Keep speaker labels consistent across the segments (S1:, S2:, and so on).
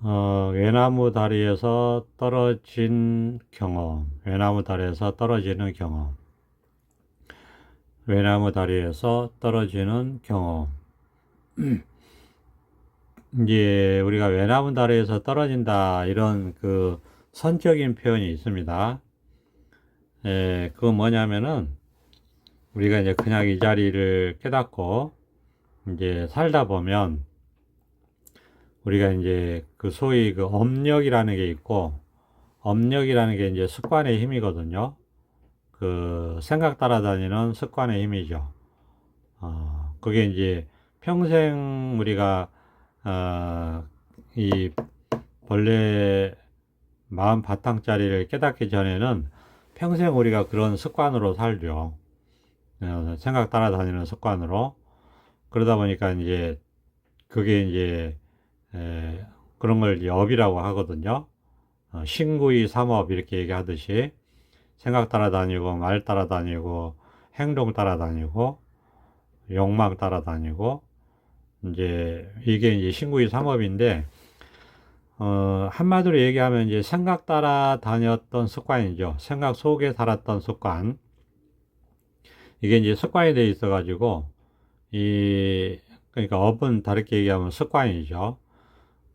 S1: 외나무 다리에서 떨어진 경험, 외나무 다리에서 떨어지는 경험, 외나무 다리에서 떨어지는 경험. 이제 우리가 외나무 다리에서 떨어진다, 이런 그 선적인 표현이 있습니다. 그건 뭐냐면은, 우리가 이제 그냥 이 자리를 깨닫고, 이제 살다 보면, 우리가 이제 그 소위 그 업력이라는 게 있고, 업력이라는 게 이제 습관의 힘이거든요. 그 생각 따라다니는 습관의 힘이죠. 그게 이제 평생 우리가 이 본래 마음 바탕짜리를 깨닫기 전에는 평생 우리가 그런 습관으로 살죠. 생각 따라다니는 습관으로. 그러다 보니까 이제 그게 이제 그런 걸 업이라고 하거든요. 신구이 삼업 이렇게 얘기하듯이 생각 따라다니고 말 따라다니고 행동 따라다니고 욕망 따라다니고 이제 이게 이제 신구이 삼업인데 한마디로 얘기하면 이제 생각 따라다녔던 습관이죠. 생각 속에 살았던 습관. 이게 이제 습관이 돼 있어 가지고 그러니까 업은 다르게 얘기하면 습관이죠.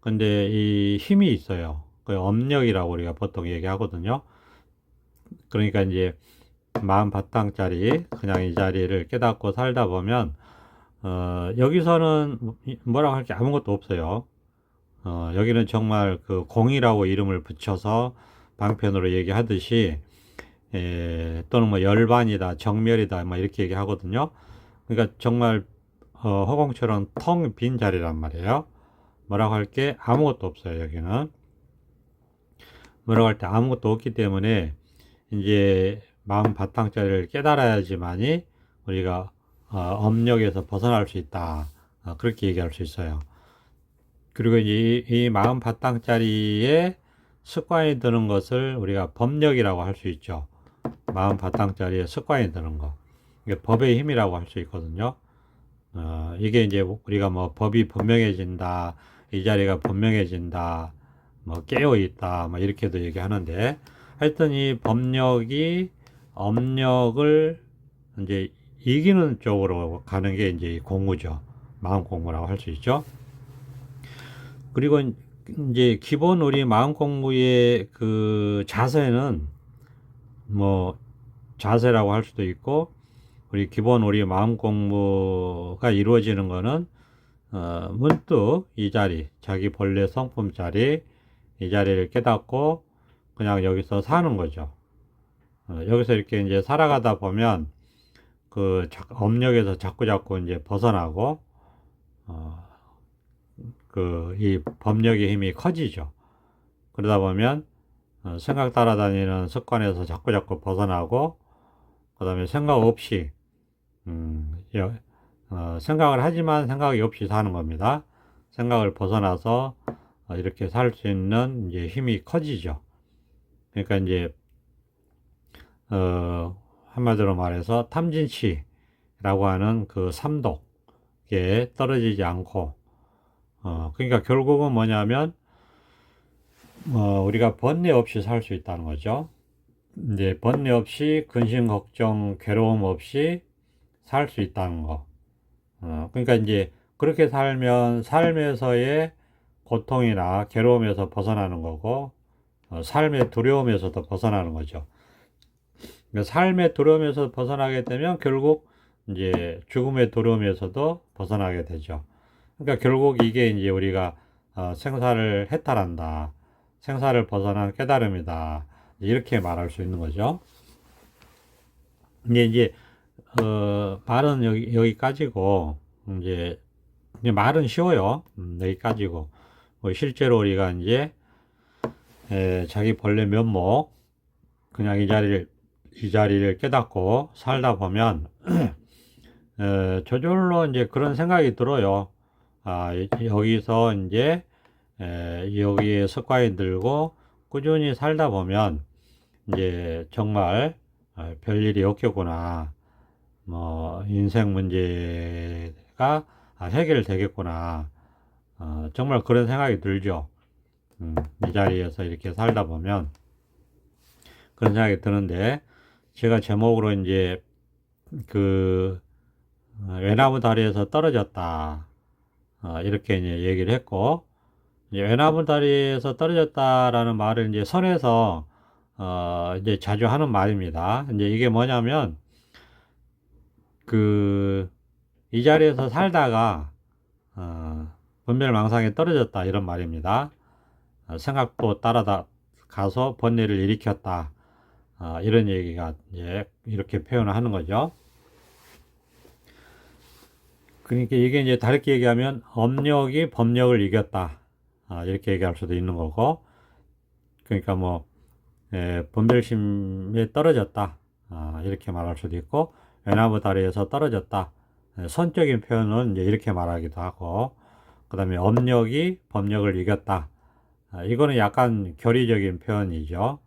S1: 근데 이 힘이 있어요. 그 업력이라고 우리가 보통 얘기하거든요. 그러니까 이제 마음 바탕짜리 그냥 이 자리를 깨닫고 살다 보면 여기서는 뭐라고 할 게 아무것도 없어요. 여기는 정말 그 공이라고 이름을 붙여서 방편으로 얘기하듯이 또는 뭐 열반이다 정멸이다 뭐 이렇게 얘기하거든요. 그러니까 정말 허공처럼 텅 빈 자리란 말이에요. 뭐라고 할 게 아무것도 없어요. 여기는 뭐라고 할 때 아무것도 없기 때문에 이제 마음 바탕자리를 깨달아야지만이 우리가 업력에서 벗어날 수 있다. 그렇게 얘기할 수 있어요. 그리고 이 마음 바탕자리에 습관이 드는 것을 우리가 법력이라고 할 수 있죠. 마음 바탕자리에 습관이 드는 거. 이게 법의 힘이라고 할 수 있거든요. 이게 이제 우리가 뭐 법이 분명해진다, 이 자리가 분명해진다, 뭐 깨어있다, 뭐 이렇게도 얘기하는데, 하여튼 이 법력이 업력을 이제 이기는 쪽으로 가는 게 이제 공부죠. 마음 공부라고 할 수 있죠. 그리고 이제 기본 우리 마음 공부의 그 자세는 뭐 자세라고 할 수도 있고, 기본 우리 마음 공부가 이루어지는 거는 문득 이 자리, 자기 본래 성품 자리, 이 자리를 깨닫고 그냥 여기서 사는 거죠. 여기서 이렇게 이제 살아가다 보면 그 업력에서 자꾸 이제 벗어나고 그 이 법력의 힘이 커지죠. 그러다 보면 생각 따라다니는 습관에서 자꾸 벗어나고 그다음에 생각 없이 생각을 하지만 생각이 없이 사는 겁니다. 생각을 벗어나서 이렇게 살 수 있는 이제 힘이 커지죠. 그러니까 이제 한마디로 말해서 탐진치라고 하는 그 삼독에 떨어지지 않고 그러니까 결국은 뭐냐면 우리가 번뇌 없이 살 수 있다는 거죠. 이제 번뇌 없이 근심 걱정 괴로움 없이 살 수 있다는 거. 그러니까 이제 그렇게 살면 삶에서의 고통이나 괴로움에서 벗어나는 거고 삶의 두려움에서도 벗어나는 거죠. 그러니까 삶의 두려움에서 벗어나게 되면 결국 이제 죽음의 두려움에서도 벗어나게 되죠. 그러니까 결국 이게 이제 우리가 생사를 해탈한다. 생사를 벗어난 깨달음이다. 이렇게 말할 수 있는 거죠. 이제 말은 여기까지고 이제 말은 쉬워요. 여기까지고 실제로 우리가 이제 자기 본래 면목 그냥 이 자리를 깨닫고 살다 보면 저절로 이제 그런 생각이 들어요. 여기서 이제 여기에 습관이 들고 꾸준히 살다 보면 이제 정말 별일이 없겠구나. 뭐 인생 문제가 해결되겠구나. 정말 그런 생각이 들죠. 이 자리에서 이렇게 살다 보면 그런 생각이 드는데, 제가 제목으로 이제 그 외나무 다리에서 떨어졌다, 이렇게 이제 얘기를 했고, 이제 외나무 다리에서 떨어졌다라는 말을 이제 선에서 이제 자주 하는 말입니다. 이제 이게 뭐냐면 그 이 자리에서 살다가 분별망상에 떨어졌다, 이런 말입니다. 생각도 따라다 가서 번뇌를 일으켰다, 이런 얘기가 이제 이렇게 표현을 하는 거죠. 그러니까 이게 이제 다르게 얘기하면 업력이 법력을 이겼다, 이렇게 얘기할 수도 있는 거고, 그러니까 뭐 분별심에 떨어졌다, 이렇게 말할 수도 있고, 외나무 다리에서 떨어졌다, 선적인 표현은 이제 이렇게 말하기도 하고, 그 다음에 업력이 법력을 이겼다, 이거는 약간 교리적인 표현이죠.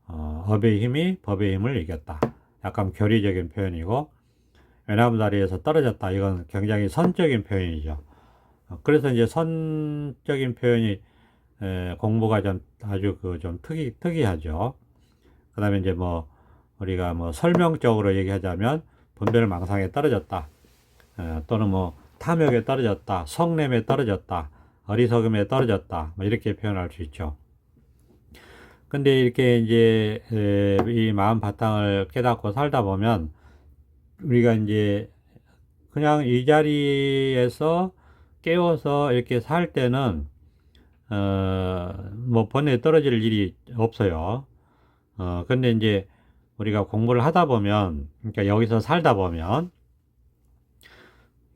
S1: 업의 힘이 법의 힘을 이겼다, 약간 교리적인 표현이고, 외나무 다리에서 떨어졌다, 이건 굉장히 선적인 표현이죠. 그래서 이제 선적인 표현이 공부가 좀 아주 그 좀 특이하죠. 그 다음에 이제 뭐 우리가 뭐 설명적으로 얘기하자면 분별망상에 떨어졌다, 또는 뭐 탐욕에 떨어졌다, 성냄에 떨어졌다, 어리석음에 떨어졌다, 뭐 이렇게 표현할 수 있죠. 근데 이렇게 이제 이 마음 바탕을 깨닫고 살다 보면 우리가 이제 그냥 이 자리에서 깨워서 이렇게 살 때는 뭐 번뇌에 떨어질 일이 없어요. 근데 이제 우리가 공부를 하다 보면, 그러니까 여기서 살다 보면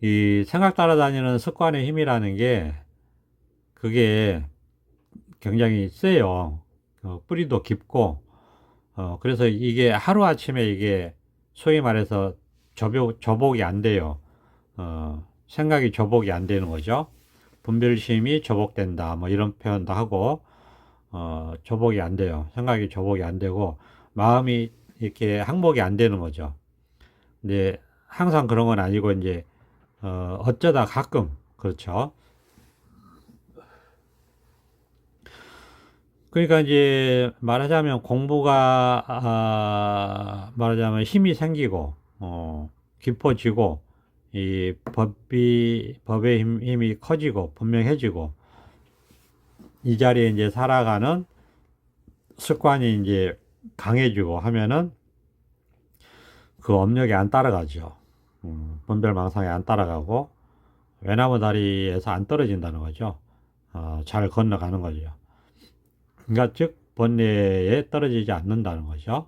S1: 이 생각 따라다니는 습관의 힘이라는 게 그게 굉장히 세요. 뿌리도 깊고, 그래서 이게 하루아침에 이게 소위 말해서 저복이 안 돼요. 생각이 저복이 안 되는 거죠. 분별심이 저복된다, 뭐 이런 표현도 하고, 저복이 안 돼요. 생각이 저복이 안 되고, 마음이 이렇게 항복이 안 되는 거죠. 근데 항상 그런 건 아니고, 이제, 어쩌다 가끔, 그렇죠. 그러니까 이제 말하자면 공부가, 말하자면 힘이 생기고, 깊어지고, 이 법의 힘이 커지고, 분명해지고, 이 자리에 이제 살아가는 습관이 이제 강해지고 하면은 그 업력이 안 따라가죠. 분별망상에 안 따라가고 외나무 다리에서 안 떨어진다는 거죠. 잘 건너가는 거죠. 그러니까 즉 번뇌에 떨어지지 않는다는 거죠.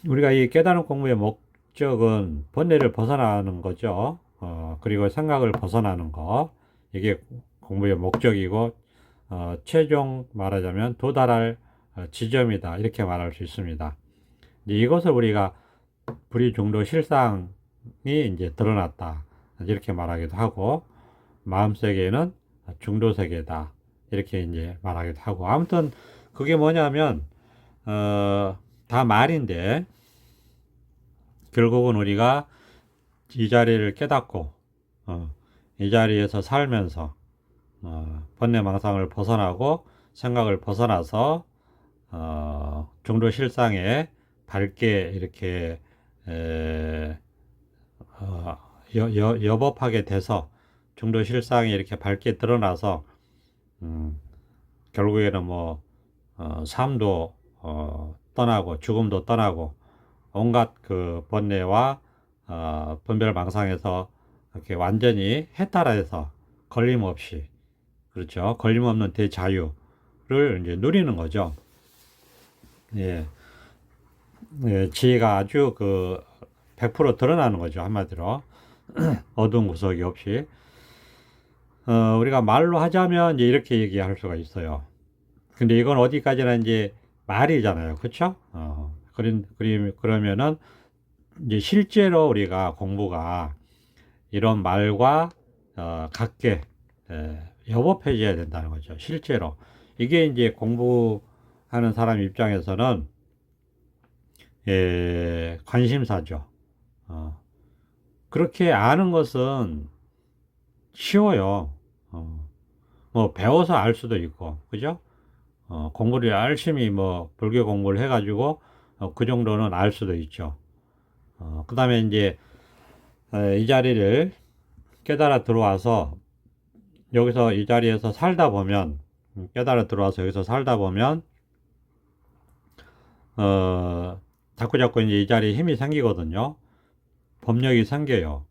S1: 우리가 이 깨달음 공부의 목적은 번뇌를 벗어나는 거죠. 그리고 생각을 벗어나는 거, 이게 공부의 목적이고, 최종 말하자면 도달할 지점이다, 이렇게 말할 수 있습니다. 이것을 우리가 불이중도 실상이 이제 드러났다, 이렇게 말하기도 하고, 마음 세계는 중도 세계다, 이렇게 이제 말하기도 하고, 아무튼 그게 뭐냐면 다 말인데 결국은 우리가 이 자리를 깨닫고 이 자리에서 살면서 번뇌망상을 벗어나고 생각을 벗어나서 중도 실상에 밝게 이렇게 여법하게 돼서 중도 실상이 이렇게 밝게 드러나서 결국에는 뭐 삶도 떠나고 죽음도 떠나고 온갖 그 번뇌와 분별망상에서 이렇게 완전히 해탈해서 걸림없이, 그렇죠, 걸림없는 대자유를 이제 누리는 거죠. 예, 예, 지혜가 아주 그 100% 드러나는 거죠, 한마디로. 어두운 구석이 없이. 우리가 말로 하자면 이제 이렇게 얘기할 수가 있어요. 근데 이건 어디까지나 이제 말이잖아요, 그렇죠? 그러면은 이제 실제로 우리가 공부가 이런 말과 같게 여법해져야 된다는 거죠. 실제로 이게 이제 공부하는 사람 입장에서는 관심사죠. 그렇게 아는 것은 쉬워요. 뭐 배워서 알 수도 있고, 그죠? 공부를 열심히 뭐 불교 공부를 해가지고 그 정도는 알 수도 있죠. 그 다음에 이제 이 자리를 깨달아 들어와서 여기서 이 자리에서 살다 보면 깨달아 들어와서 여기서 살다 보면 자꾸 이제 이 자리에 힘이 생기거든요. 법력이 생겨요.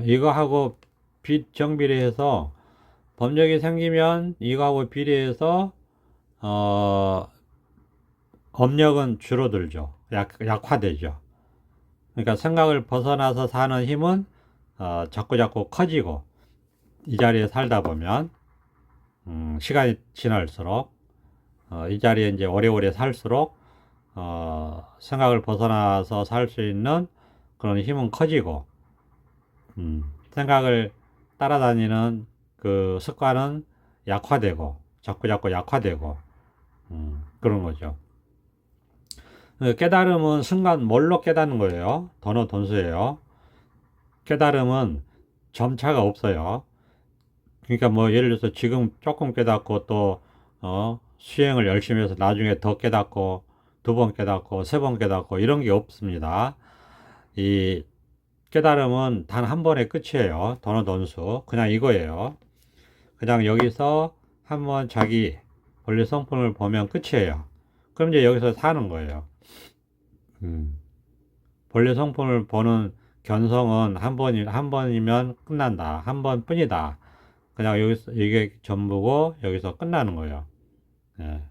S1: 이거하고 정비례해서 법력이 생기면 이거하고 비례해서 업력은 줄어들죠. 약화되죠. 그러니까 생각을 벗어나서 사는 힘은 자꾸 커지고 이 자리에 살다 보면 시간이 지날수록 이 자리에 이제 오래오래 살수록 생각을 벗어나서 살 수 있는 그런 힘은 커지고 생각을 따라다니는 그 습관은 약화되고 자꾸 약화되고 그런 거죠. 깨달음은 순간 뭘로 깨닫는 거예요? 번호 돈수예요. 깨달음은 점차가 없어요. 그러니까 뭐 예를 들어서 지금 조금 깨닫고 또 수행을 열심히 해서 나중에 더 깨닫고 두 번 깨닫고 세 번 깨닫고 이런 게 없습니다. 이 깨달음은 단 한 번의 끝이에요. 번호 돈수 그냥 이거예요. 그냥 여기서 한번 자기 본래 성품을 보면 끝이에요. 그럼 이제 여기서 사는 거예요. 본래 성품을 보는 견성은 한 번이면 끝난다. 한 번뿐이다. 그냥 여기서 이게 전부고 여기서 끝나는 거예요. 예.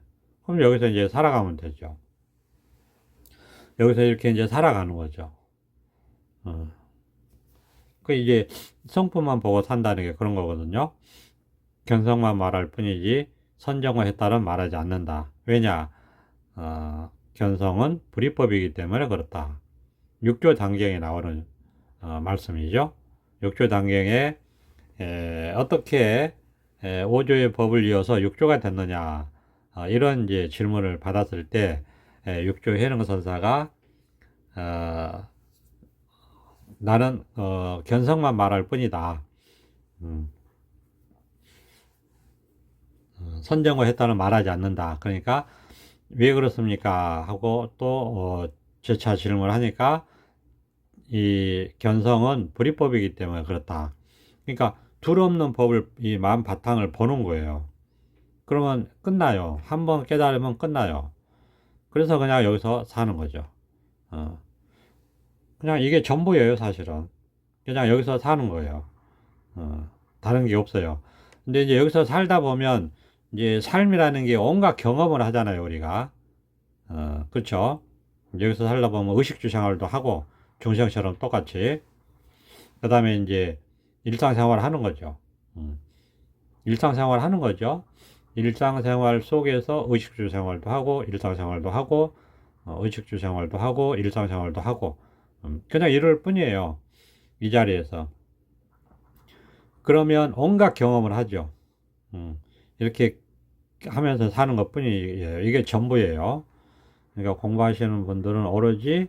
S1: 그럼 여기서 이제 살아가면 되죠. 여기서 이렇게 이제 살아가는 거죠. 그 이제 성품만 보고 산다는 게 그런 거거든요. 견성만 말할 뿐이지 선정화했다는 말하지 않는다. 왜냐? 견성은 불이법이기 때문에 그렇다. 육조 단경에 나오는 말씀이죠. 육조 단경에 어떻게 5조의 법을 이어서 6조가 됐느냐 이런 이제 질문을 받았을 때 6조 해능선사가 나는 견성만 말할 뿐이다. 선정화했다는 말하지 않는다. 그러니까 왜 그렇습니까? 하고 또 재차 질문을 하니까 이 견성은 불이법이기 때문에 그렇다. 그러니까 둘 없는 법을 이 마음 바탕을 보는 거예요. 그러면 끝나요. 한번 깨달으면 끝나요. 그래서 그냥 여기서 사는 거죠. 그냥 이게 전부예요, 사실은. 그냥 여기서 사는 거예요. 다른 게 없어요. 근데 이제 여기서 살다 보면 이제 삶이라는 게 온갖 경험을 하잖아요, 우리가. 그렇죠? 여기서 살다 보면 의식주 생활도 하고 중생처럼 똑같이. 그 다음에 이제 일상생활 하는 거죠. 일상생활 하는 거죠. 일상생활 속에서 의식주 생활도 하고 일상생활도 하고 의식주 생활도 하고 일상생활도 하고 그냥 이럴 뿐이에요. 이 자리에서. 그러면 온갖 경험을 하죠. 이렇게 하면서 사는 것 뿐이에요. 이게 전부예요. 그러니까 공부하시는 분들은 오로지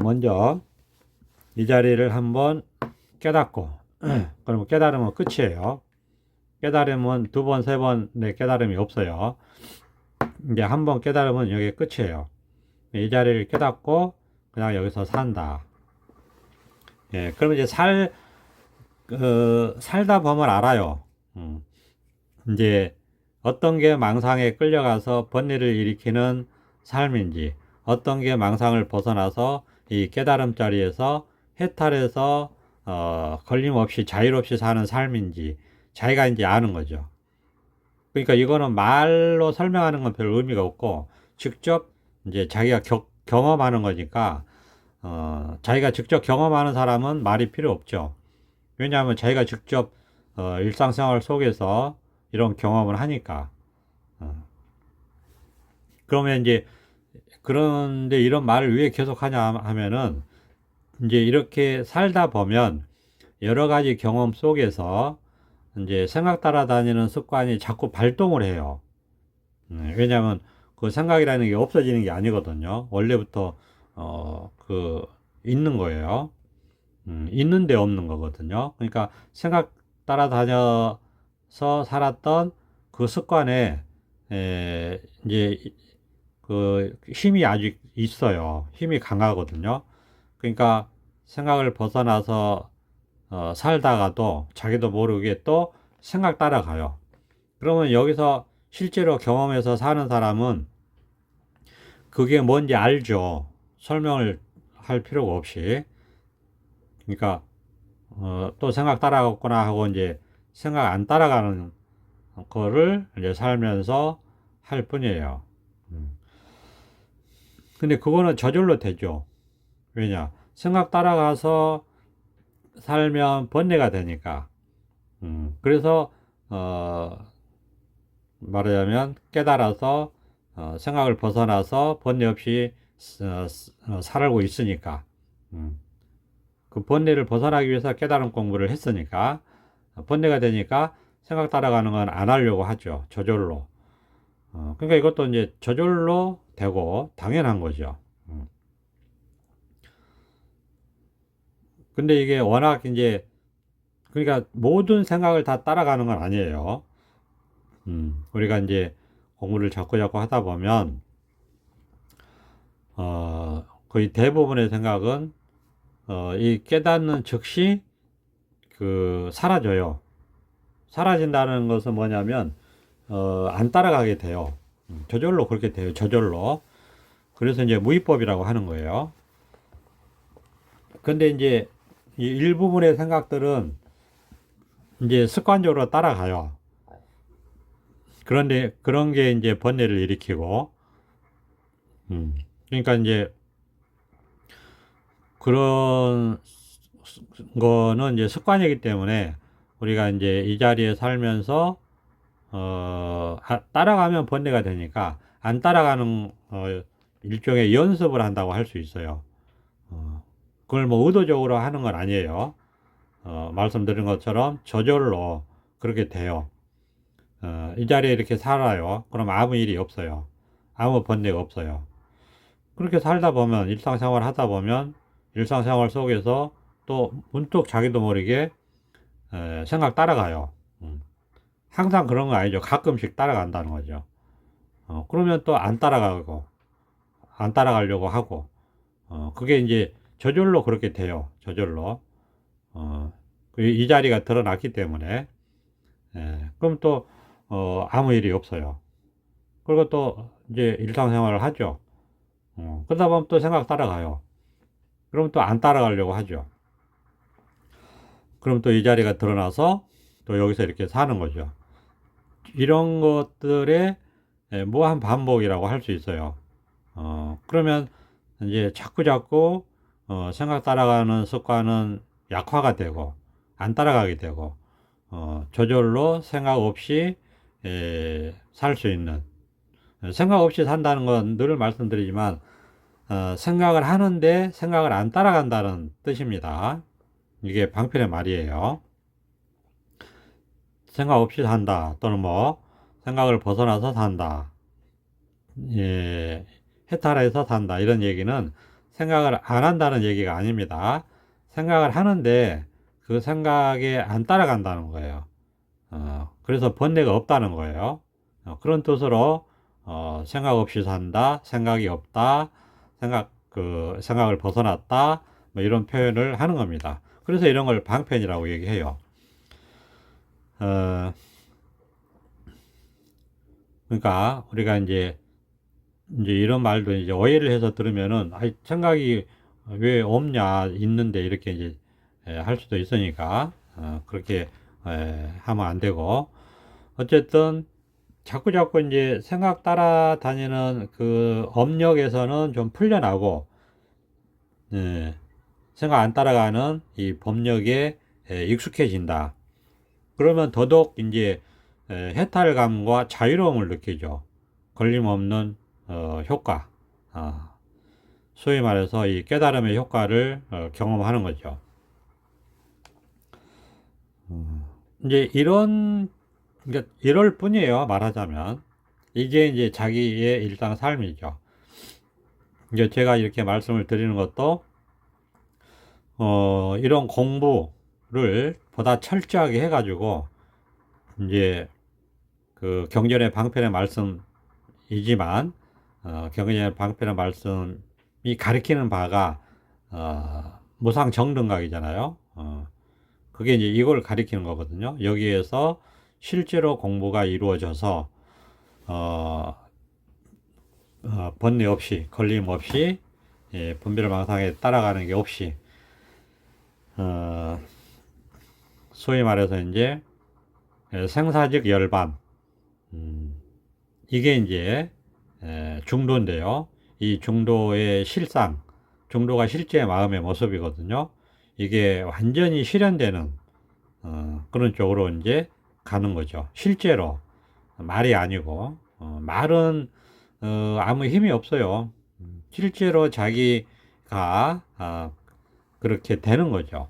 S1: 먼저 이 자리를 한번 깨닫고 그러면 깨달으면 끝이에요. 깨달으면 두 번, 세 번의 깨달음이 없어요. 이제 한 번 깨달으면 여기 끝이에요. 이 자리를 깨닫고 그냥 여기서 산다. 예, 그러면 이제 살다 보면 알아요. 이제 어떤 게 망상에 끌려가서 번뇌를 일으키는 삶인지, 어떤 게 망상을 벗어나서 이 깨달음 자리에서 해탈해서 걸림없이 자유롭이 사는 삶인지 자기가 이제 아는 거죠. 그러니까 이거는 말로 설명하는 건 별 의미가 없고 직접 이제 자기가 경험하는 거니까 자기가 직접 경험하는 사람은 말이 필요 없죠. 왜냐하면 자기가 직접 일상생활 속에서 이런 경험을 하니까. 그러면 이제 그런데 이런 말을 왜 계속 하냐 하면은 이제 이렇게 살다 보면 여러 가지 경험 속에서 이제 생각 따라다니는 습관이 자꾸 발동을 해요. 왜냐하면 그 생각이라는 게 없어지는 게 아니거든요. 원래부터 있는 거예요. 있는데 없는 거거든요. 그러니까 생각 따라다녀서 살았던 그 습관에 이제 그 힘이 아직 있어요. 힘이 강하거든요. 그러니까 생각을 벗어나서 살다가도 자기도 모르게 또 생각 따라가요. 그러면 여기서 실제로 경험해서 사는 사람은 그게 뭔지 알죠. 설명을 할 필요가 없이. 그러니까 또 생각 따라갔구나 하고 이제 생각 안 따라가는 거를 이제 살면서 할 뿐이에요. 근데 그거는 저절로 되죠. 왜냐? 생각 따라가서 살면 번뇌가 되니까. 그래서 말하자면 깨달아서 생각을 벗어나서 번뇌 없이 살고 있으니까. 그 번뇌를 벗어나기 위해서 깨달음 공부를 했으니까 번뇌가 되니까 생각 따라가는 건 안 하려고 하죠. 저절로. 그러니까 이것도 이제 저절로 되고 당연한 거죠. 근데 이게 워낙 이제 그러니까 모든 생각을 다 따라가는 건 아니에요. 우리가 이제 공부를 자꾸 하다 보면 거의 대부분의 생각은 이 깨닫는 즉시 그 사라져요. 사라진다는 것은 뭐냐면 안 따라가게 돼요. 저절로 그렇게 돼요. 저절로. 그래서 이제 무위법이라고 하는 거예요. 근데 이제 이 일부분의 생각들은 이제 습관적으로 따라가요. 그런데 그런 게 이제 번뇌를 일으키고, 그러니까 이제 그런 거는 이제 습관이기 때문에 우리가 이제 이 자리에 살면서 따라가면 번뇌가 되니까 안 따라가는 일종의 연습을 한다고 할 수 있어요. 그걸 뭐 의도적으로 하는 건 아니에요. 말씀드린 것처럼 저절로 그렇게 돼요. 이 자리에 이렇게 살아요. 그럼 아무 일이 없어요. 아무 번뇌가 없어요. 그렇게 살다 보면 일상생활 하다 보면 일상생활 속에서 또 문득 자기도 모르게 생각 따라가요. 항상 그런 거 아니죠. 가끔씩 따라간다는 거죠. 그러면 또 안 따라가고 안 따라가려고 하고 그게 이제 저절로 그렇게 돼요. 저절로. 이 자리가 드러났기 때문에 그럼 또 아무 일이 없어요. 그리고 또 이제 일상생활을 하죠. 그러다 보면 또 생각 따라가요. 그럼 또 안 따라가려고 하죠. 그럼 또 이 자리가 드러나서 또 여기서 이렇게 사는 거죠. 이런 것들의 무한 반복이라고 할 수 있어요. 그러면 이제 자꾸 생각 따라가는 습관은 약화가 되고 안 따라가게 되고 저절로 생각 없이 살 수 있는 생각 없이 산다는 건 늘 말씀드리지만 생각을 하는데 생각을 안 따라간다는 뜻입니다. 이게 방편의 말이에요. 생각 없이 산다 또는 뭐 생각을 벗어나서 산다. 예, 해탈해서 산다. 이런 얘기는 생각을 안 한다는 얘기가 아닙니다. 생각을 하는데 그 생각에 안 따라간다는 거예요. 그래서 번뇌가 없다는 거예요. 그런 뜻으로 생각 없이 산다, 생각이 없다, 생각을 벗어났다, 뭐 이런 표현을 하는 겁니다. 그래서 이런 걸 방편이라고 얘기해요. 그러니까 우리가 이제 이런 말도 이제 오해를 해서 들으면은 생각이 왜 없냐 있는데 이렇게 이제 할 수도 있으니까 그렇게 하면 안 되고 어쨌든 자꾸 이제 생각 따라다니는 그 업력에서는 좀 풀려나고 생각 안 따라가는 이 법력에 익숙해진다. 그러면 더더욱 이제 해탈감과 자유로움을 느끼죠. 걸림없는 효과. 소위 말해서 이 깨달음의 효과를 경험하는 거죠. 이제 그러니까 이럴 뿐이에요. 말하자면. 이게 이제 자기의 일상 삶이죠. 이제 제가 이렇게 말씀을 드리는 것도, 이런 공부를 보다 철저하게 해가지고 이제 그 경전의 방편의 말씀이지만 경전의 방편의 말씀이 가리키는 바가 무상정등각이잖아요. 그게 이제 이걸 가리키는 거거든요. 여기에서 실제로 공부가 이루어져서 번뇌 없이 걸림 없이 분별망상에 따라가는 게 없이 소위 말해서 이제 생사즉 열반 이게 이제 중도인데요. 이 중도의 실상, 중도가 실제 마음의 모습이거든요. 이게 완전히 실현되는 그런 쪽으로 이제 가는 거죠. 실제로 말이 아니고 말은 아무 힘이 없어요. 실제로 자기가 그렇게 되는 거죠.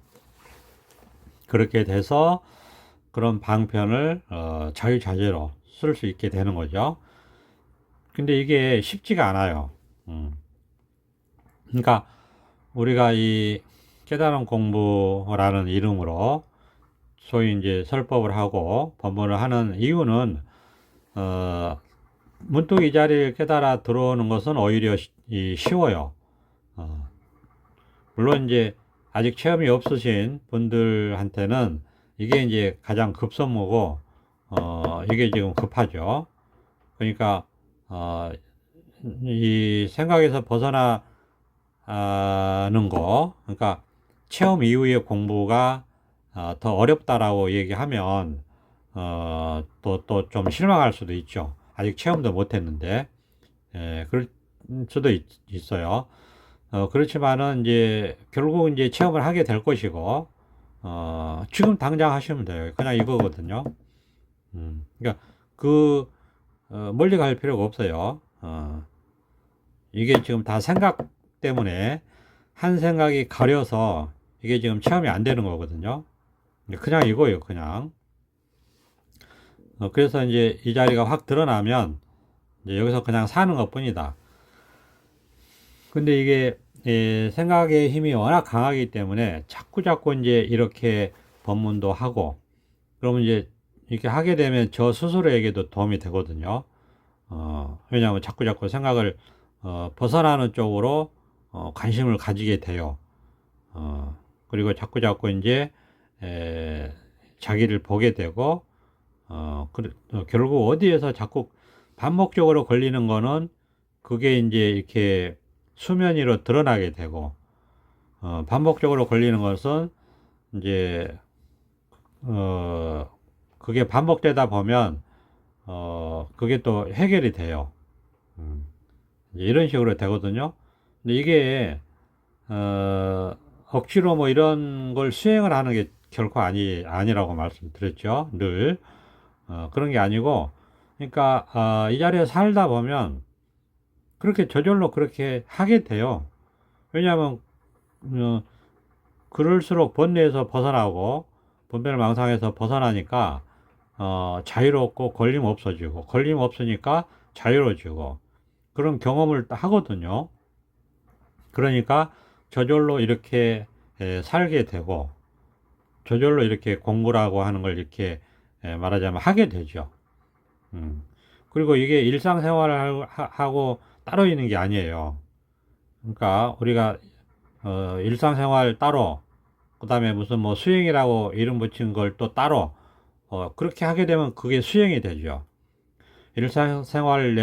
S1: 그렇게 돼서 그런 방편을 자유자재로 쓸 수 있게 되는 거죠. 근데 이게 쉽지가 않아요. 그러니까 우리가 이 깨달음 공부라는 이름으로 소위 이제 설법을 하고 법문을 하는 이유는 문득 이 자리를 깨달아 들어오는 것은 오히려 쉬워요. 물론 이제 아직 체험이 없으신 분들한테는 이게 이제 가장 급선무고 이게 지금 급하죠. 그러니까 이 생각에서 벗어나는 거, 그러니까 체험 이후의 공부가 더 어렵다라고 얘기하면 또 좀 실망할 수도 있죠. 아직 체험도 못했는데, 그럴 수도 있어요. 그렇지만은 이제 결국 이제 체험을 하게 될 것이고, 지금 당장 하시면 돼요. 그냥 이거거든요. 그러니까 멀리 갈 필요가 없어요. 이게 지금 다 생각 때문에 한 생각이 가려서 이게 지금 체험이 안 되는 거거든요. 그냥 이거예요, 그냥. 그래서 이제 이 자리가 확 드러나면 이제 여기서 그냥 사는 것 뿐이다. 근데 이게 생각의 힘이 워낙 강하기 때문에 자꾸 이제 이렇게 법문도 하고 그러면 이제 이렇게 하게 되면 저 스스로에게도 도움이 되거든요. 왜냐하면 자꾸 생각을 벗어나는 쪽으로 관심을 가지게 돼요. 그리고 자꾸 이제 자기를 보게 되고 결국 어디에서 자꾸 반복적으로 걸리는 거는 그게 이제 이렇게 수면 위로 드러나게 되고 반복적으로 걸리는 것은 이제 그게 반복되다 보면 그게 또 해결이 돼요. 이제 이런 식으로 되거든요. 근데 이게 억지로 뭐 이런 걸 수행을 하는 게 결코 아니라고 말씀드렸죠. 늘 그런 게 아니고, 그러니까 이 자리에 살다 보면 그렇게 저절로 그렇게 하게 돼요. 왜냐하면 그럴수록 번뇌에서 벗어나고 분별망상에서 벗어나니까 자유롭고 걸림 없어지고 걸림 없으니까 자유로워지고 그런 경험을 하거든요. 그러니까 저절로 이렇게 살게 되고 저절로 이렇게 공부라고 하는 걸 이렇게 말하자면 하게 되죠. 그리고 이게 일상생활을 하고 따로 있는 게 아니에요. 그러니까 우리가 일상생활 따로 그 다음에 무슨 뭐 수행이라고 이름 붙인 걸 또 따로 그렇게 하게 되면 그게 수행이 되죠. 일상생활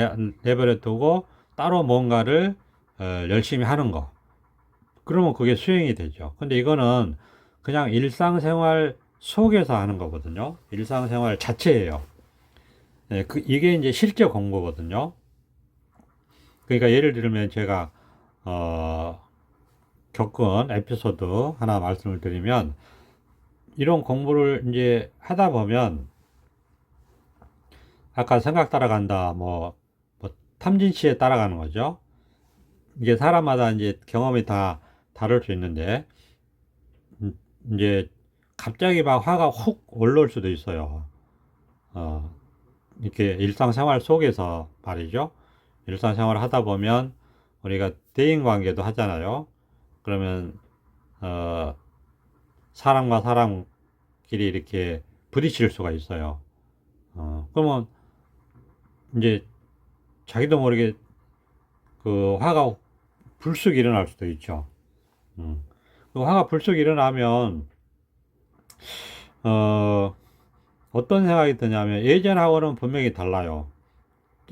S1: 레벨에 두고 따로 뭔가를 열심히 하는 거 그러면 그게 수행이 되죠. 근데 이거는 그냥 일상생활 속에서 하는 거거든요. 일상생활 자체예요. 이게 이제 실제 공부거든요. 그러니까 예를 들면 제가 겪은 에피소드 하나 말씀을 드리면 이런 공부를 이제 하다 보면 아까 생각 따라간다 뭐 탐진치에 따라가는 거죠. 이게 사람마다 이제 경험이 다 다를 수 있는데 이제 갑자기 막 화가 훅 올라올 수도 있어요. 이렇게 일상생활 속에서 말이죠. 일상생활을 하다 보면 우리가 대인관계도 하잖아요. 그러면 사람과 사람 화끼리 이렇게 부딪힐 수가 있어요. 그러면 이제 자기도 모르게 그 화가 불쑥 일어날 수도 있죠. 그 화가 불쑥 일어나면 어떤 생각이 드냐면 예전하고는 분명히 달라요.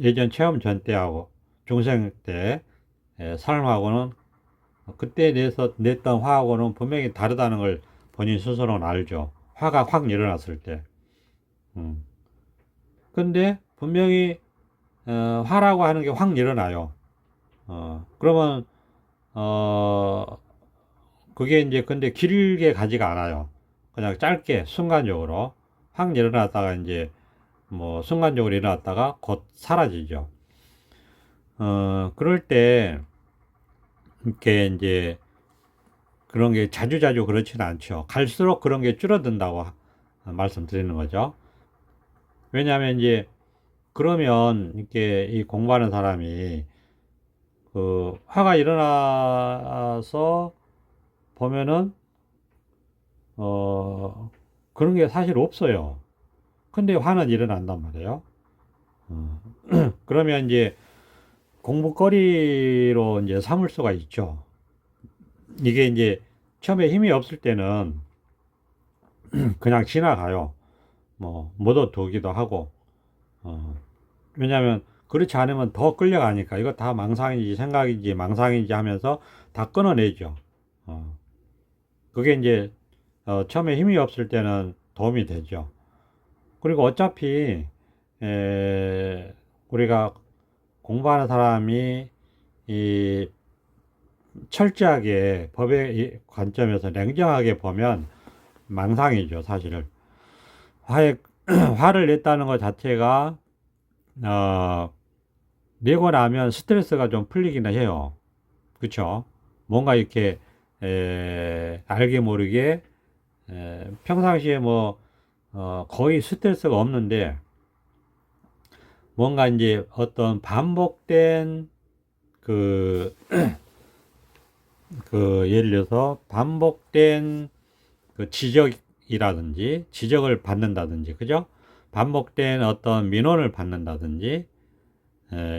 S1: 예전 체험 전 때하고 중생 때 삶하고는 그때 냈던 화하고는 분명히 다르다는 걸 본인 스스로는 알죠. 화가 확 일어났을 때. 음. 근데 분명히 화라고 하는 게 확 일어나요. 그러면 그게 이제 근데 길게 가지가 않아요. 그냥 짧게 순간적으로 확 일어났다가 이제 뭐 순간적으로 일어났다가 곧 사라지죠. 그럴 때 이렇게 이제 그런 게 자주자주 그렇지는 않죠. 갈수록 그런 게 줄어든다고 말씀드리는 거죠. 왜냐하면 이제 그러면 이렇게 이 공부하는 사람이 그 화가 일어나서 보면은 그런 게 사실 없어요. 근데 화는 일어난단 말이에요. 어, 그러면 이제 공부거리로 이제 삼을 수가 있죠. 이게 이제 처음에 힘이 없을 때는 그냥 지나가요. 뭐 묻어두기도 하고. 어, 왜냐하면 그렇지 않으면 더 끌려가니까 이거 다 망상인지 생각인지 망상인지 하면서 다 끊어내죠. 어, 그게 이제 처음에 힘이 없을 때는 도움이 되죠. 그리고 어차피 우리가 공부하는 사람이 이 철저하게 법의 관점에서 냉정하게 보면 망상이죠, 사실은. 화에, 화를 냈다는 것 자체가, 어, 내고 나면 스트레스가 좀 풀리기는 해요. 그쵸? 뭔가 이렇게, 알게 모르게, 평상시에 뭐, 거의 스트레스가 없는데, 뭔가 이제 어떤 반복된 그, 예를 들어서 반복된 그 지적이라든지 지적을 받는다든지 그죠? 반복된 어떤 민원을 받는다든지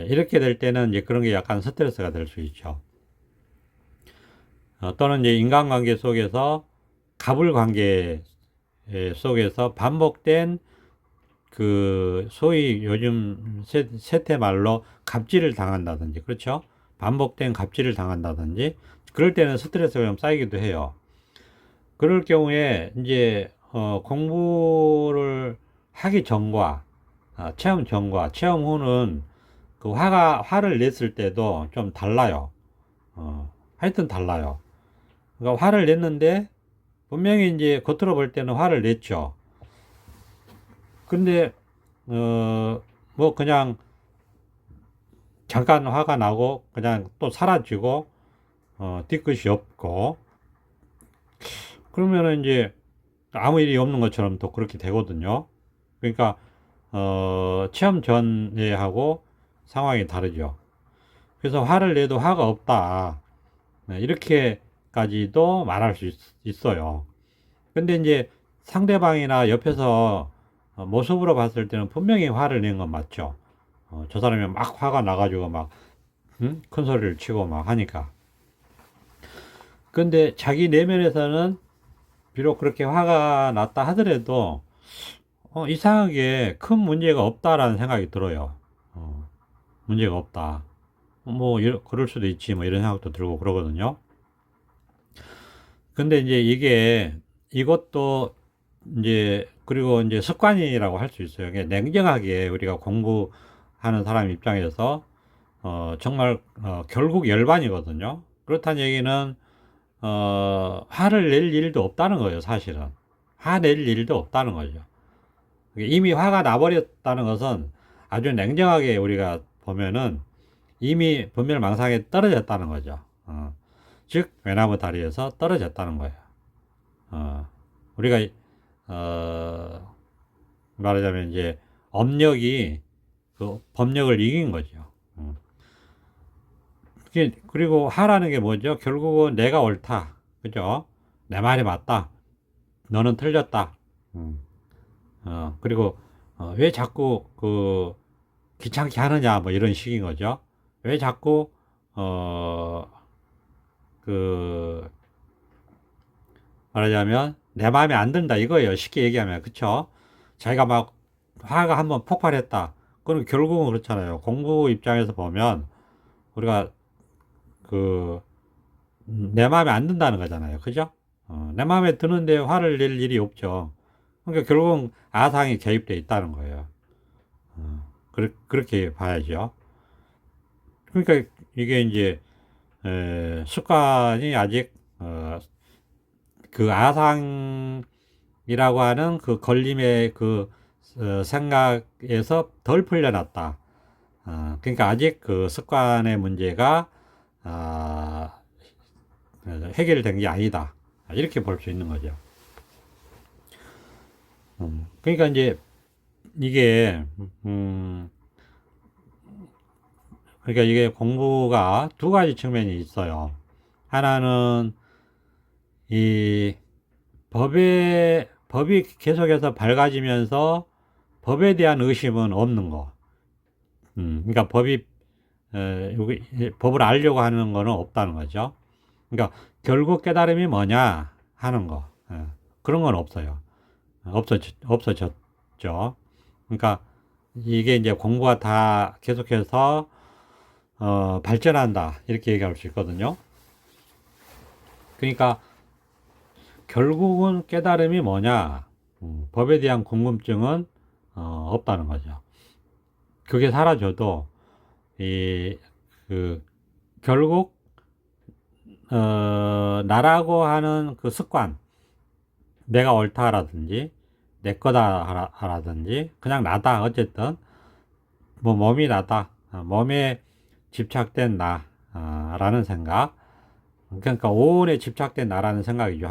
S1: 이렇게 될 때는 이제 그런 게 약간 스트레스가 될 수 있죠. 또는 이제 인간관계 속에서 갑을 관계 속에서 반복된 그 소위 요즘 세태 말로 갑질을 당한다든지 그렇죠? 반복된 갑질을 당한다든지 그럴 때는 스트레스가 좀 쌓이기도 해요. 그럴 경우에 이제 공부를 하기 전과 체험 전과 체험 후는 그 화를 냈을 때도 좀 달라요. 하여튼 달라요. 그러니까 화를 냈는데 분명히 이제 겉으로 볼 때는 화를 냈죠. 근데 뭐 그냥 잠깐 화가 나고 그냥 또 사라지고 뒤끝이 없고 그러면은 이제 아무 일이 없는 것처럼 또 그렇게 되거든요. 그러니까 체험 전에 하고 상황이 다르죠. 그래서 화를 내도 화가 없다. 네, 이렇게까지도 말할 수 있어요. 근데 이제 상대방이나 옆에서 모습으로 봤을 때는 분명히 화를 낸 건 맞죠. 저 사람이 막 화가 나가지고 막, 큰 소리를 치고 막 하니까. 근데 자기 내면에서는 비록 그렇게 화가 났다 하더라도, 이상하게 큰 문제가 없다라는 생각이 들어요. 문제가 없다. 뭐, 그럴 수도 있지, 뭐, 이런 생각도 들고 그러거든요. 근데 이제 이것도 이제, 그리고 이제 습관이라고 할 수 있어요. 냉정하게 우리가 공부하는 사람 입장에서, 정말, 결국 열반이거든요. 그렇다는 얘기는, 화를 낼 일도 없다는 거예요, 사실은. 화낼 일도 없다는 거죠. 이미 화가 나버렸다는 것은 아주 냉정하게 우리가 보면은 이미 분별망상에 떨어졌다는 거죠. 즉 외나무 다리에서 떨어졌다는 거예요. 우리가 말하자면 이제 업력이 그 법력을 이긴 거죠. 그리고 하라는 게 뭐죠? 결국은 내가 옳다, 그죠? 내 말이 맞다, 너는 틀렸다. 음. 그리고 왜 자꾸 그 귀찮게 하느냐 뭐 이런 식인 거죠. 왜 자꾸 그 말하자면 내 마음에 안 든다 이거예요. 쉽게 얘기하면. 그쵸? 자기가 막 화가 한번 폭발했다. 그럼 결국은 그렇잖아요. 공부 입장에서 보면 우리가 그 내 마음에 안 든다는 거잖아요. 그죠? 내 마음에 드는데 화를 낼 일이 없죠. 그러니까 결국은 아상이 개입돼 있다는 거예요. 그렇게 봐야죠. 그러니까 이게 이제 습관이 아직 그 아상이라고 하는 그 걸림의 그 생각에서 덜 풀려났다. 그러니까 아직 그 습관의 문제가 아, 해결된 게 아니다. 이렇게 볼 수 있는 거죠. 그러니까 이제 이게 그러니까 이게 공부가 두 가지 측면이 있어요. 하나는 이 법이 계속해서 밝아지면서 법에 대한 의심은 없는 거. 그러니까 법을 알려고 하는 거는 없다는 거죠. 그러니까 결국 깨달음이 뭐냐 하는 거. 그런 건 없어요. 없어졌죠. 그러니까 이게 이제 공부가 다 계속해서 발전한다 이렇게 얘기할 수 있거든요. 그러니까 결국은 깨달음이 뭐냐, 법에 대한 궁금증은 없다는 거죠. 그게 사라져도 이 그 결국 나라고 하는 그 습관, 내가 옳다라든지 내 거다라든지 그냥 나다 어쨌든 뭐 몸이 나다, 몸에 집착된 나라는 생각, 그러니까 오온에 집착된 나라는 생각이죠.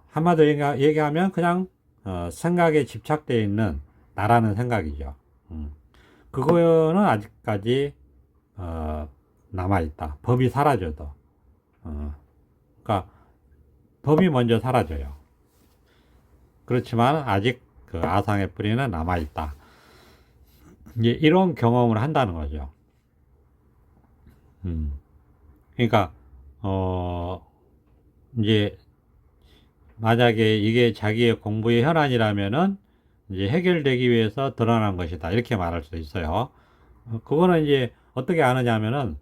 S1: 한마디로 얘기하면 그냥 생각에 집착되어 있는 나라는 생각이죠. 그거는 아직까지 남아있다. 법이 사라져도. 그러니까 법이 먼저 사라져요. 그렇지만 아직 그 아상의 뿌리는 남아있다. 이제 이런 경험을 한다는 거죠. 그러니까 이제 만약에 이게 자기의 공부의 현안이라면은 이제 해결되기 위해서 드러난 것이다. 이렇게 말할 수 있어요. 그거는 이제 어떻게 아느냐면은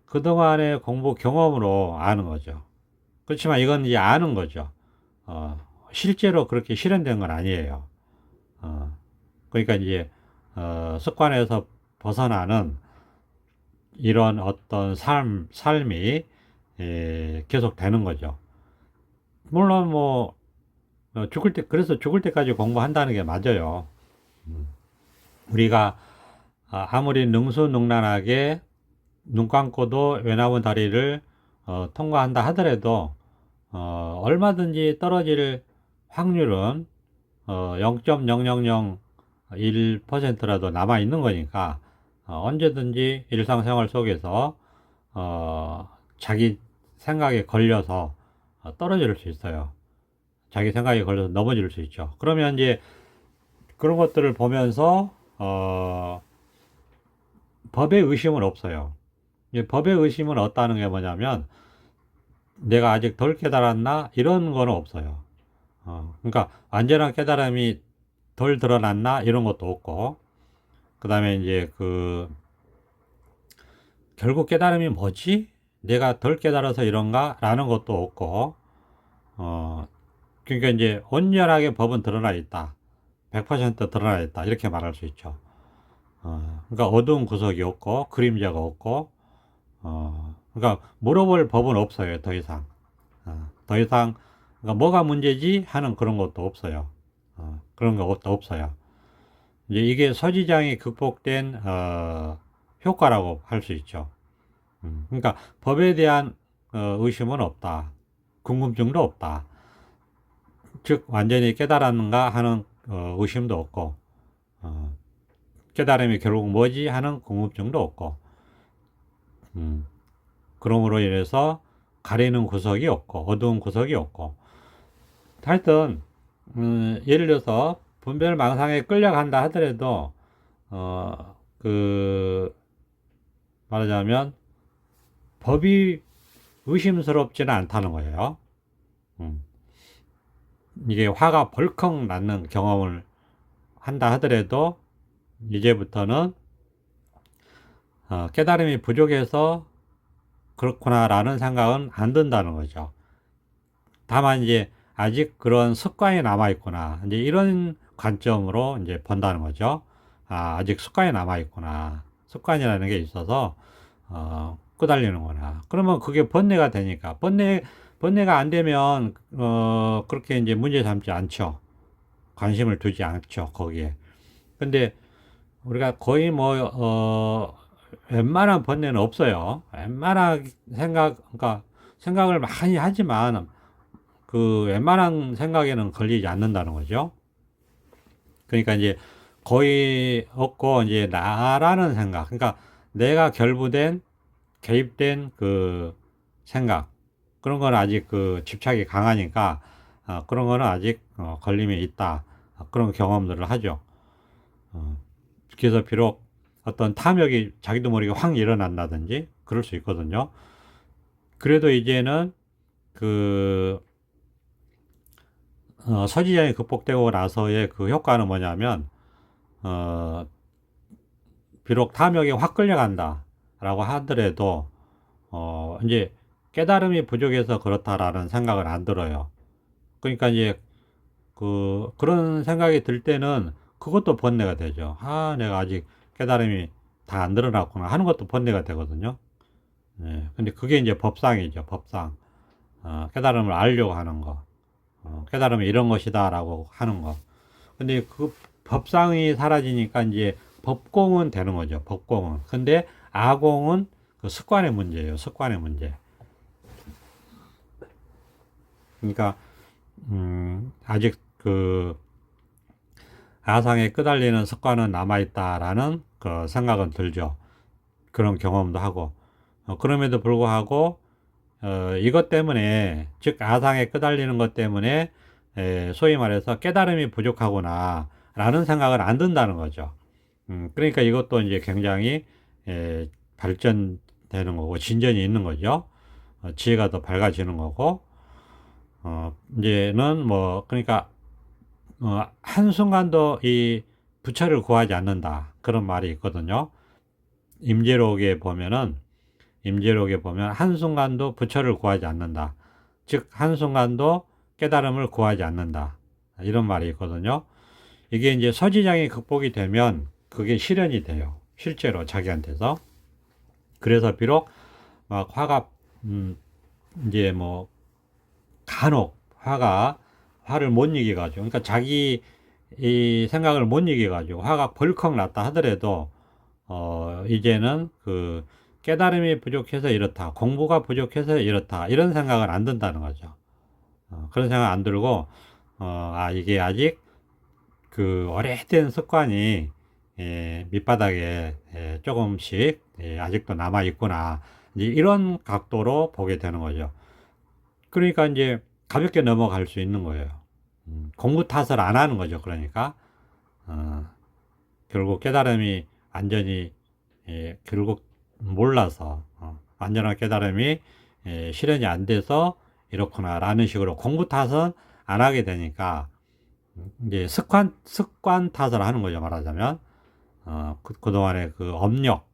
S1: 그동안의 공부 경험으로 아는 거죠. 그렇지만 이건 이제 아는 거죠. 실제로 그렇게 실현된 건 아니에요. 그러니까 이제, 습관에서 벗어나는 이런 어떤 삶이 계속 되는 거죠. 물론 뭐, 그래서 죽을 때까지 공부한다는 게 맞아요. 우리가 아무리 능수능란하게 눈 감고도 외나무 다리를 통과한다 하더라도 얼마든지 떨어질 확률은 0.0001%라도 남아 있는 거니까 언제든지 일상생활 속에서 자기 생각에 걸려서 떨어질 수 있어요. 자기 생각에 걸려서 넘어질 수 있죠. 그러면 이제 그런 것들을 보면서 법의 의심은 없어요. 법의 의심은 없다는 게 뭐냐면 내가 아직 덜 깨달았나 이런 거는 없어요. 그러니까 완전한 깨달음이 덜 드러났나 이런 것도 없고, 그 다음에 이제 결국 깨달음이 뭐지? 내가 덜 깨달아서 이런가? 라는 것도 없고, 그러니까 이제 온전하게 법은 드러나 있다. 100% 드러나 있다. 이렇게 말할 수 있죠. 그러니까 어두운 구석이 없고, 그림자가 없고, 그러니까 물어볼 법은 없어요. 더 이상. 더 이상, 그러니까 뭐가 문제지? 하는 그런 것도 없어요. 그런 것도 없어요. 이제 이게 서지장이 극복된, 효과라고 할 수 있죠. 그러니까 법에 대한 의심은 없다. 궁금증도 없다. 즉 완전히 깨달았는가 하는 의심도 없고, 깨달음이 결국 뭐지 하는 궁금증도 없고, 그러므로 인해서 가리는 구석이 없고 어두운 구석이 없고, 하여튼 예를 들어서 분별망상에 끌려간다 하더라도 말하자면 법이 의심스럽지는 않다는 거예요. 음, 이게 화가 벌컥 나는 경험을 한다 하더라도 이제부터는 깨달음이 부족해서 그렇구나라는 생각은 안 든다는 거죠. 다만 이제 아직 그런 습관이 남아 있구나. 이제 이런 관점으로 이제 본다는 거죠. 아직 습관이 남아 있구나. 습관이라는 게 있어서 끄달리는구나. 그러면 그게 번뇌가 되니까 번뇌가 안 되면 그렇게 이제 문제 삼지 않죠. 관심을 두지 않죠. 거기에. 근데 우리가 거의 웬만한 번뇌는 없어요. 웬만한 그러니까 생각을 많이 하지만 그 웬만한 생각에는 걸리지 않는다는 거죠. 그러니까 이제 거의 없고 이제 나라는 생각, 그러니까 내가 개입된 그 생각, 그런 건 아직 그 집착이 강하니까 그런 거는 아직 걸림이 있다. 그런 경험들을 하죠. 어, 그래서 비록 어떤 탐욕이 자기도 모르게 확 일어난다든지 그럴 수 있거든요. 그래도 이제는 그 서지장이 극복되고 나서의 그 효과는 뭐냐면 어, 비록 탐욕에 확 끌려간다라고 하더라도 이제 깨달음이 부족해서 그렇다라는 생각은 안 들어요. 그러니까 이제 그런 생각이 들 때는 그것도 번뇌가 되죠. 내가 아직 깨달음이 다 안 드러났구나 하는 것도 번뇌가 되거든요. 네, 근데 그게 이제 법상이죠. 법상. 깨달음을 알려고 하는 거. 깨달음이 이런 것이다라고 하는 거. 근데 그 법상이 사라지니까 이제 법공은 되는 거죠. 법공은. 근데 아공은 그 습관의 문제예요. 습관의 문제. 그러니까 아직 그 아상에 끄달리는 습관은 남아있다라는 그 생각은 들죠. 그런 경험도 하고. 그럼에도 불구하고 이것 때문에, 즉 아상에 끄달리는 것 때문에 소위 말해서 깨달음이 부족하구나 라는 생각을 안 든다는 거죠. 그러니까 이것도 이제 굉장히 발전되는 거고 진전이 있는 거죠. 지혜가 더 밝아지는 거고 이제는 그러니까 한순간도 이 부처를 구하지 않는다 그런 말이 있거든요. 임재록에 보면 한순간도 부처를 구하지 않는다. 즉 한순간도 깨달음을 구하지 않는다. 이런 말이 있거든요. 이게 이제 서지장이 극복이 되면 그게 실현이 돼요. 실제로 자기한테서. 그래서 비록 막 화가 이제 간혹 화를 못 이겨가지고, 그러니까 자기 이 생각을 못 이겨가지고 화가 벌컥 났다 하더라도 이제는 그 깨달음이 부족해서 이렇다, 공부가 부족해서 이렇다, 이런 생각을 안 든다는 거죠. 그런 생각 안 들고 이게 아직 그 오래된 습관이 밑바닥에 조금씩 아직도 남아 있구나, 이제 이런 각도로 보게 되는 거죠. 그러니까 이제 가볍게 넘어갈 수 있는 거예요. 공부 탓을 안 하는 거죠. 그러니까 결국 깨달음이 완전히 결국 몰라서 완전한 깨달음이 실현이 안 돼서 이렇구나라는 식으로 공부 탓은 안 하게 되니까 이제 습관 탓을 하는 거죠. 말하자면 그동안의 그 업력,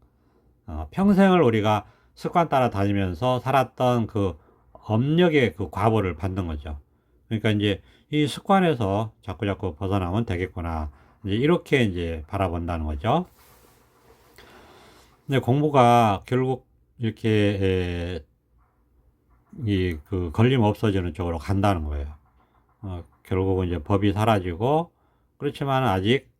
S1: 평생을 우리가 습관 따라 다니면서 살았던 그 업력의 그 과보를 받는 거죠. 그러니까 이제 이 습관에서 자꾸 벗어나면 되겠구나. 이제 이렇게 이제 바라본다는 거죠. 근데 공부가 결국 이렇게 그 걸림 없어지는 쪽으로 간다는 거예요. 결국은 이제 법이 사라지고, 그렇지만 아직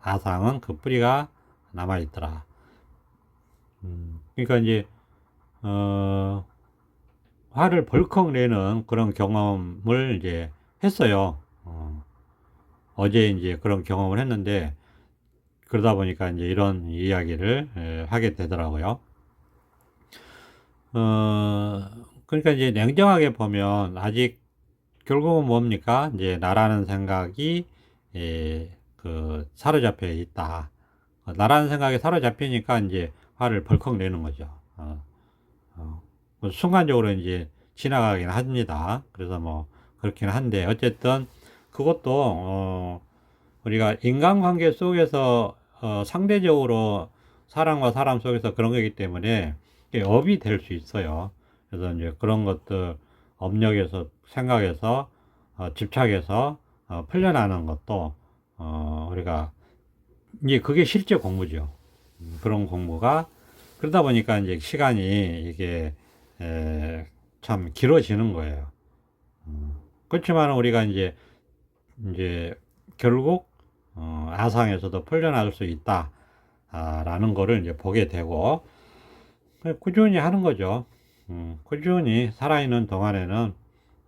S1: 아상은 그 뿌리가 남아 있더라. 그러니까 이제 화를 벌컥 내는 그런 경험을 이제 했어요. 어제 이제 그런 경험을 했는데, 그러다 보니까 이제 이런 이야기를 하게 되더라고요. 그러니까 이제 냉정하게 보면 아직 결국은 뭡니까? 이제 나라는 생각이 사로잡혀 있다. 나라는 생각에 사로잡히니까 이제 화를 벌컥 내는 거죠. 순간적으로 이제 지나가긴 합니다. 그래서 뭐 그렇긴 한데 어쨌든 그것도 우리가 인간관계 속에서 상대적으로 사람과 사람 속에서 그런 거기 때문에 업이 될 수 있어요. 그래서 이제 그런 것들 업력에서 생각해서 집착해서 풀려나는 것도 우리가 이제 그게 실제 공부죠. 그런 공부가 그러다 보니까 이제 시간이 이게 참 길어지는 거예요. 그렇지만 우리가 이제 결국 아상에서도 풀려날 수 있다라는 거를 이제 보게 되고 꾸준히 하는 거죠. 꾸준히 살아있는 동안에는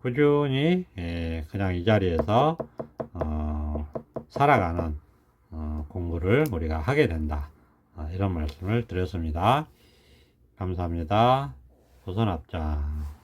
S1: 꾸준히 그냥 이 자리에서 살아가는 공부를 우리가 하게 된다. 이런 말씀을 드렸습니다. 감사합니다. 조선압장.